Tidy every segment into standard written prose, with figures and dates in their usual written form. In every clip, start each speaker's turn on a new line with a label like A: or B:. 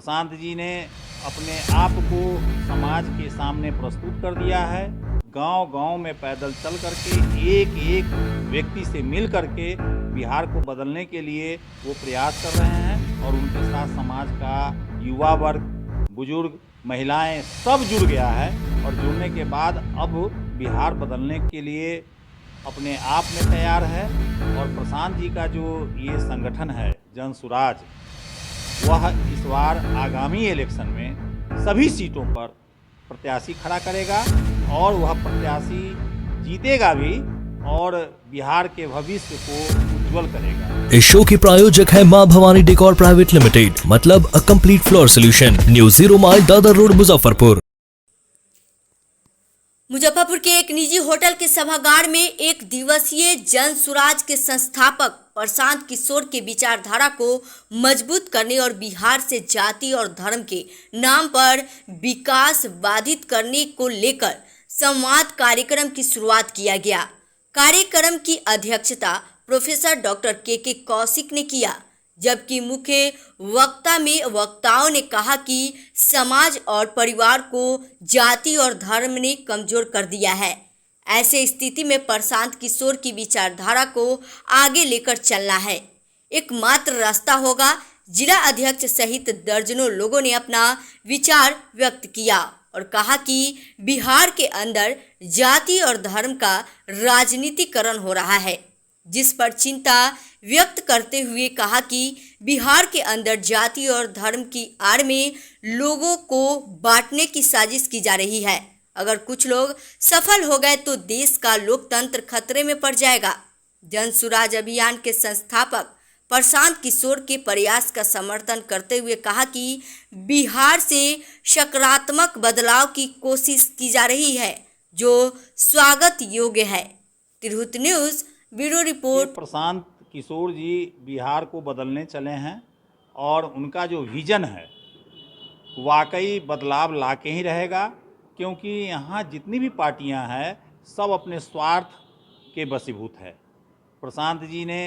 A: प्रशांत जी ने अपने आप को समाज के सामने प्रस्तुत कर दिया है। गांव-गांव में पैदल चल करके एक एक व्यक्ति से मिल करके बिहार को बदलने के लिए वो प्रयास कर रहे हैं और उनके साथ समाज का युवा वर्ग, बुजुर्ग, महिलाएं सब जुड़ गया है और जुड़ने के बाद अब बिहार बदलने के लिए अपने आप में तैयार है। और प्रशांत जी का जो ये संगठन है जन सुराज, वह इस बार आगामी इलेक्शन में सभी सीटों पर प्रत्याशी खड़ा करेगा और वह प्रत्याशी जीतेगा भी और बिहार के भविष्य को उज्जवल करेगा।
B: इस शो के प्रायोजक है मां भवानी डेकोर प्राइवेट लिमिटेड, मतलब a complete floor solution, new 0 mile Dadar road, Muzaffarpur.
C: Muzaffarpur के एक निजी होटल के सभागार में एक दिवसीय जन सुराज के संस्थापक प्रशांत किशोर के विचारधारा को मजबूत करने और बिहार से जाति और धर्म के नाम पर विकास बाधित करने को लेकर संवाद कार्यक्रम की शुरुआत किया गया। कार्यक्रम की अध्यक्षता प्रोफेसर डॉक्टर के कौशिक ने किया, जबकि मुख्य वक्ताओं ने कहा कि समाज और परिवार को जाति और धर्म ने कमजोर कर दिया है। ऐसे स्थिति में प्रशांत किशोर की विचारधारा को आगे लेकर चलना है, एकमात्र रास्ता होगा। जिला अध्यक्ष सहित दर्जनों लोगों ने अपना विचार व्यक्त किया और कहा कि बिहार के अंदर जाति और धर्म का राजनीतिकरण हो रहा है, जिस पर चिंता व्यक्त करते हुए कहा कि बिहार के अंदर जाति और धर्म की आड़ में लोगों को बांटने की साजिश की जा रही है। अगर कुछ लोग सफल हो गए तो देश का लोकतंत्र खतरे में पड़ जाएगा। जन सुराज अभियान के संस्थापक प्रशांत किशोर के प्रयास का समर्थन करते हुए कहा कि बिहार से सकारात्मक बदलाव की कोशिश की जा रही है, जो स्वागत योग्य है। Tirhut news bureau report.
A: Prashant Kishor ji Bihar को बदलने चले हैं और उनका जो विजन है वाकई बदलाव ला के ही रहेगा, क्योंकि यहाँ जितनी भी पार्टियाँ हैं सब अपने स्वार्थ के वशीभूत है। प्रशांत जी ने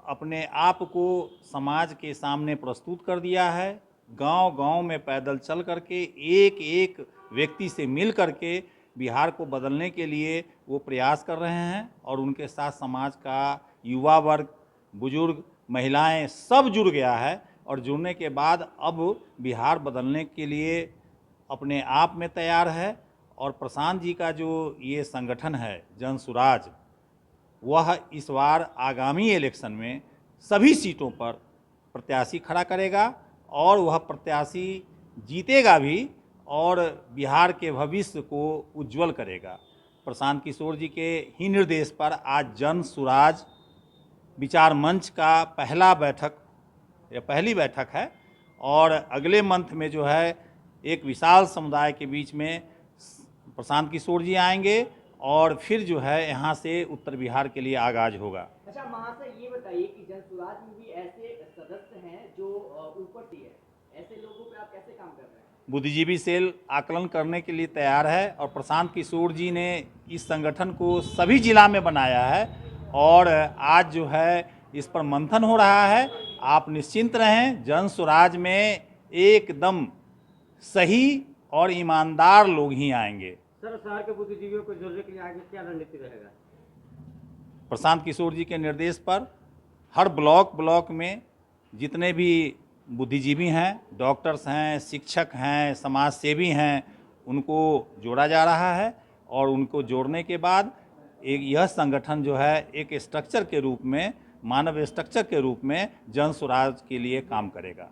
A: अपने आप को समाज के सामने प्रस्तुत कर दिया है। गांव-गांव में पैदल चल करके एक एक व्यक्ति से मिल करके बिहार को बदलने के लिए वो प्रयास कर रहे हैं और उनके साथ समाज का युवा वर्ग, बुजुर्ग, महिलाएं सब जुड़ गया है और जुड़ने के बाद अब बिहार बदलने के लिए अपने आप में तैयार है। और प्रशांत जी का जो ये संगठन है जन सुराज, वह इस बार आगामी इलेक्शन में सभी सीटों पर प्रत्याशी खड़ा करेगा और वह प्रत्याशी जीतेगा भी और बिहार के भविष्य को उज्जवल करेगा। प्रशांत किशोर जी के ही निर्देश पर आज जन सुराज विचार मंच का पहली बैठक है और अगले मंथ में जो है एक विशाल समुदाय के बीच में प्रशांत किशोर जी आएंगे और फिर जो है यहाँ से उत्तर बिहार के लिए आगाज होगा।
D: अच्छा महाशय, ये बताइए कि जन सुराज में भी ऐसे सदस्य हैं जो ऊपर से है, ऐसे लोगों पे आप कैसे काम कर रहे हैं?
A: बुद्धिजीवी सेल आकलन करने के लिए तैयार है और प्रशांत किशोर जी ने इस संगठन को सभी जिला में बनाया है और आज जो है इस पर मंथन हो रहा है। आप निश्चिंत रहें, जन सुराज में एकदम सही और ईमानदार लोग ही आएंगे।
D: सर, शहर के बुद्धिजीवियों को जोड़ने के लिए आगे क्या रणनीति रहेगा?
A: प्रशांत किशोर जी के निर्देश पर हर ब्लॉक में जितने भी बुद्धिजीवी हैं, डॉक्टर्स हैं, शिक्षक हैं, समाज सेवी हैं, उनको जोड़ा जा रहा है और उनको जोड़ने के बाद यह संगठन जो है एक स्ट्रक्चर के रूप में, मानव स्ट्रक्चर के रूप में जन सुराज के लिए काम करेगा।